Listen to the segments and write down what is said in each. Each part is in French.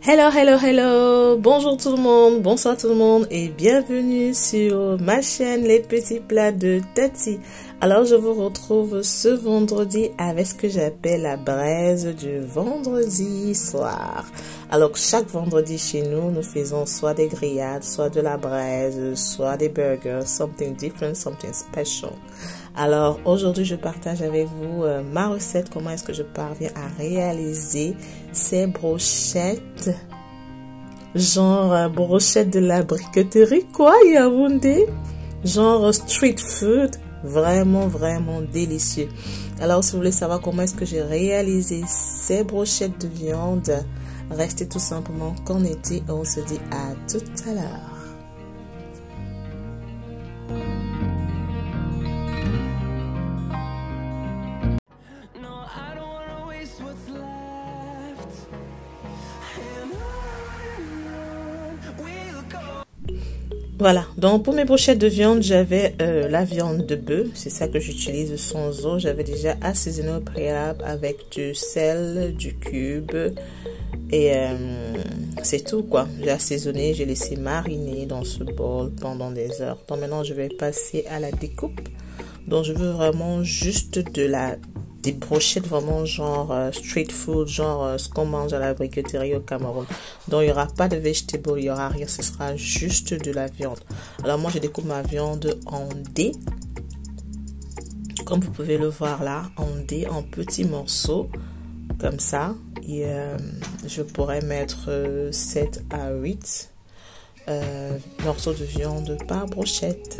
Hello, hello, hello! Bonjour tout le monde, bonsoir tout le monde et bienvenue sur ma chaîne Les Petits Plats de Tati. Alors je vous retrouve ce vendredi avec ce que j'appelle la braise du vendredi soir. Alors chaque vendredi chez nous, nous faisons soit des grillades, soit de la braise, soit des burgers, something different, something special. Alors aujourd'hui je partage avec vous ma recette, comment est-ce que je parviens à réaliser ces brochettes, genre brochettes de la briqueterie quoi, Yaoundé, genre street food, vraiment délicieux. Alors si vous voulez savoir comment est-ce que j'ai réalisé ces brochettes de viande, restez tout simplement connectés et on se dit à tout à l'heure. Voilà, donc pour mes brochettes de viande, j'avais la viande de bœuf, c'est ça que j'utilise sans eau. J'avais déjà assaisonné au préalable avec du sel, du cube et c'est tout quoi. J'ai assaisonné, j'ai laissé mariner dans ce bol pendant des heures. Donc maintenant, je vais passer à la découpe. Donc je veux vraiment juste des brochettes vraiment genre street food, genre ce qu'on mange à la briqueterie au Cameroun. Donc il n'y aura pas de vegetables, il n'y aura rien, ce sera juste de la viande. Alors moi je découpe ma viande en dés, comme vous pouvez le voir là, en dés, en petits morceaux, comme ça. Et je pourrais mettre 7 à 8 morceaux de viande par brochette.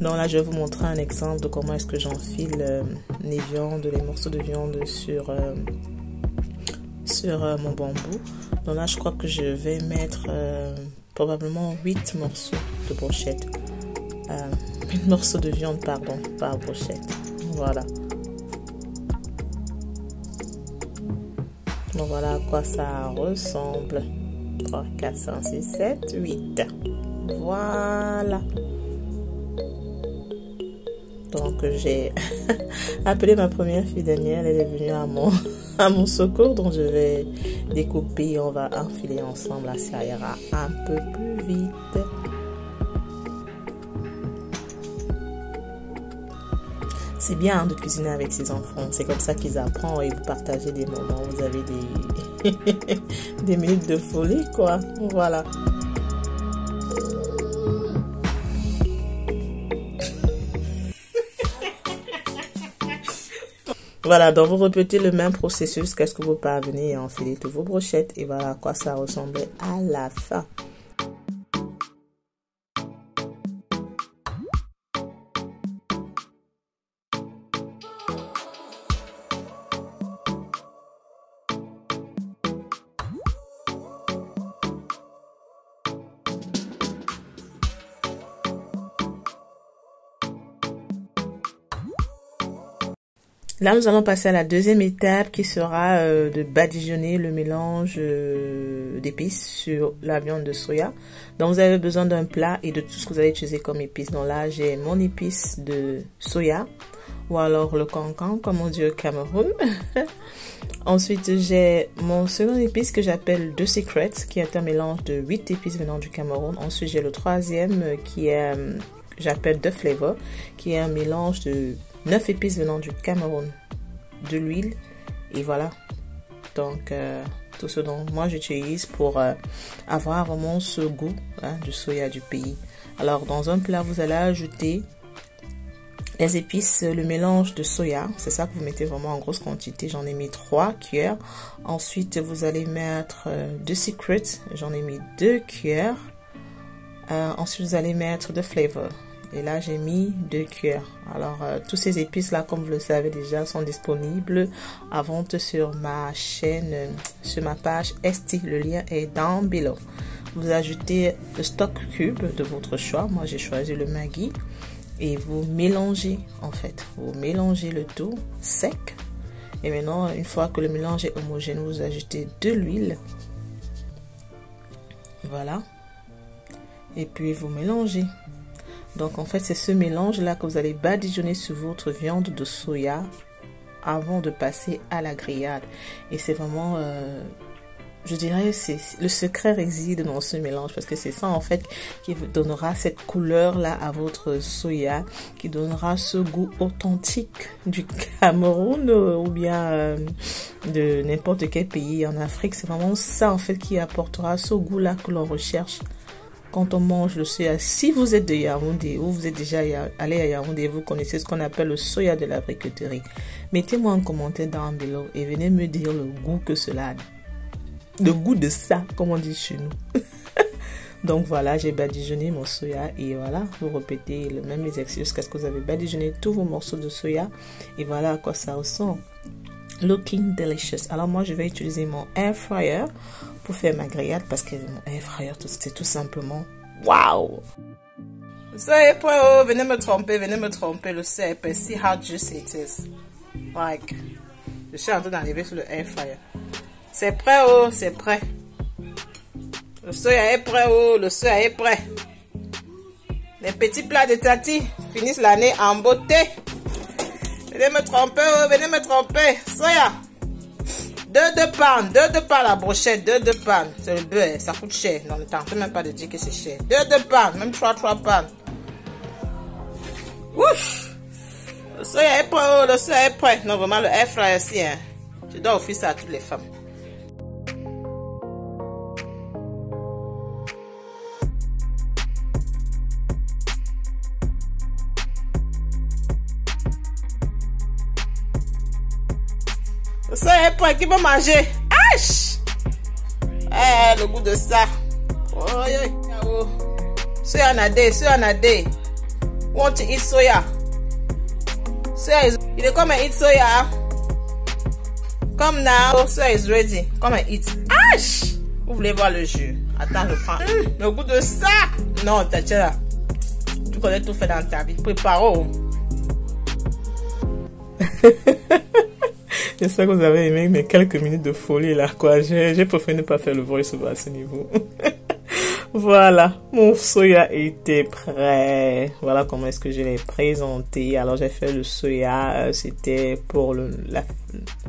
Donc là, je vais vous montrer un exemple de comment est-ce que j'enfile les viandes, les morceaux de viande sur mon bambou. Donc là, je crois que je vais mettre probablement 8 morceaux de brochette. 8 morceaux de viande, pardon, par brochette. Voilà. Donc voilà à quoi ça ressemble. 3, 4, 5, 6, 7, 8. Voilà. Donc j'ai appelé ma première fille Danielle, elle est venue à mon secours, donc je vais découper et on va enfiler ensemble, là ça ira un peu plus vite. C'est bien de cuisiner avec ses enfants, c'est comme ça qu'ils apprennent et vous partagez des moments, vous avez des minutes de folie quoi, voilà. Voilà, donc vous répétez le même processus jusqu'à ce que vous parveniez à enfiler toutes vos brochettes. Et voilà à quoi ça ressemblait à la fin. Là, nous allons passer à la deuxième étape qui sera de badigeonner le mélange d'épices sur la viande de soya. Donc, vous avez besoin d'un plat et de tout ce que vous allez utiliser comme épices. Donc là, j'ai mon épice de soya ou alors le cancan, comme on dit au Cameroun. Ensuite, j'ai mon second épice que j'appelle The Secret, qui est un mélange de 8 épices venant du Cameroun. Ensuite, j'ai le troisième qui est, j'appelle The Flavor, qui est un mélange de 9 épices venant du Cameroun, de l'huile et voilà. Donc tout ce dont moi j'utilise pour avoir vraiment ce goût du soya du pays. Alors dans un plat vous allez ajouter les épices, le mélange de soya, c'est ça que vous mettez vraiment en grosse quantité. J'en ai mis 3 cuillères. Ensuite vous allez mettre The Secret, j'en ai mis 2 cuillères. Ensuite vous allez mettre The Flavor Et là, j'ai mis 2 cuillères. Alors, tous ces épices-là, comme vous le savez déjà, sont disponibles à vente sur ma chaîne, sur ma page Esti. Le lien est down below. Vous ajoutez le stock cube de votre choix. Moi, j'ai choisi le Maggi. Et vous mélangez, en fait. Vous mélangez le tout sec. Et maintenant, une fois que le mélange est homogène, vous ajoutez de l'huile. Voilà. Et puis, vous mélangez. Donc, en fait, c'est ce mélange-là que vous allez badigeonner sur votre viande de soya avant de passer à la grillade. Et c'est vraiment, je dirais, le secret réside dans ce mélange parce que c'est ça, en fait, qui vous donnera cette couleur-là à votre soya, qui donnera ce goût authentique du Cameroun ou bien de n'importe quel pays en Afrique. C'est vraiment ça, en fait, qui apportera ce goût-là que l'on recherche quand on mange le soya. Si vous êtes de Yaoundé ou vous êtes déjà allé à Yaoundé, vous connaissez ce qu'on appelle le soya de la briqueterie. Mettez-moi un commentaire dans below et venez me dire le goût que cela a. Le goût de ça, comme on dit chez nous. Donc voilà, j'ai badigeonné mon soya et voilà, vous répétez le même exercice jusqu'à ce que vous avez badigeonné tous vos morceaux de soya et voilà à quoi ça ressemble. Looking delicious. Alors moi, je vais utiliser mon air fryer pour faire ma grillade parce que mon air fryer, c'est tout simplement waouh. Le soya est prêt, oh, venez me tromper, le soya est prêt. See how juicy it is. Like, je suis en train d'arriver sur le air fryer. C'est prêt, oh, c'est prêt. Le soya est prêt, oh, le soya est prêt. Les petits plats de Tati finissent l'année en beauté. Venez me tromper, oh, venez me tromper. Soya. 2 pannes la brochette, 2 pannes. C'est le beurre, ça coûte cher. Non, ne tentez même pas de dire que c'est cher. 2 pannes, même 3 pannes. Ouf. Le soya est prêt, oh, le soya est prêt. Non, vraiment, le air fryer aussi, hein. Je dois offrir ça à toutes les femmes. Le soya est prêt, qui peut manger? Aïe! Le goût de ça. Oh, oh. Soya nade. Want to eat soya? Soya is, il est comme un eat soya. Come now, soya is ready. Come and eat. Aïe! Vous voulez voir le jus? Attends, je prends. Le goût de ça. Non, Tatiana. Tu connais tout fait dans ta vie. Prépare-o. J'espère que vous avez aimé mes quelques minutes de folie là, quoi. J'ai préféré ne pas faire le voice-over à ce niveau. Voilà, mon soya était prêt. Voilà comment est-ce que je l'ai présenté. Alors, j'ai fait le soya, c'était pour la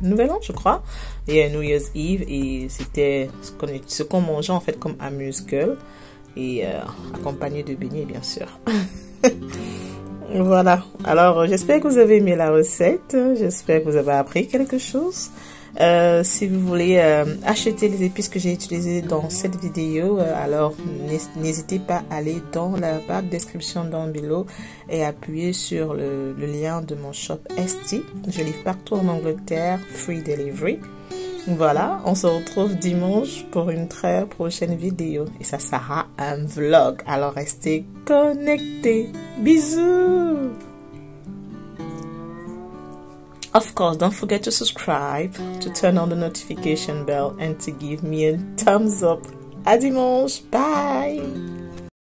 Nouvel An, je crois. Et New Year's Eve. Et c'était ce qu'on mangeait en fait comme amuse-gueule. Et accompagné de beignets, bien sûr. Voilà, alors j'espère que vous avez aimé la recette, j'espère que vous avez appris quelque chose. Si vous voulez acheter les épices que j'ai utilisées dans cette vidéo, alors n'hésitez pas à aller dans la barre de description dans below et appuyer sur le lien de mon shop Esti. Je livre partout en Angleterre, free delivery. Voilà, on se retrouve dimanche pour une très prochaine vidéo et ça sera un vlog. Alors restez connectés. Bisous. Of course, don't forget to subscribe, to turn on the notification bell and to give me a thumbs up. À dimanche. Bye.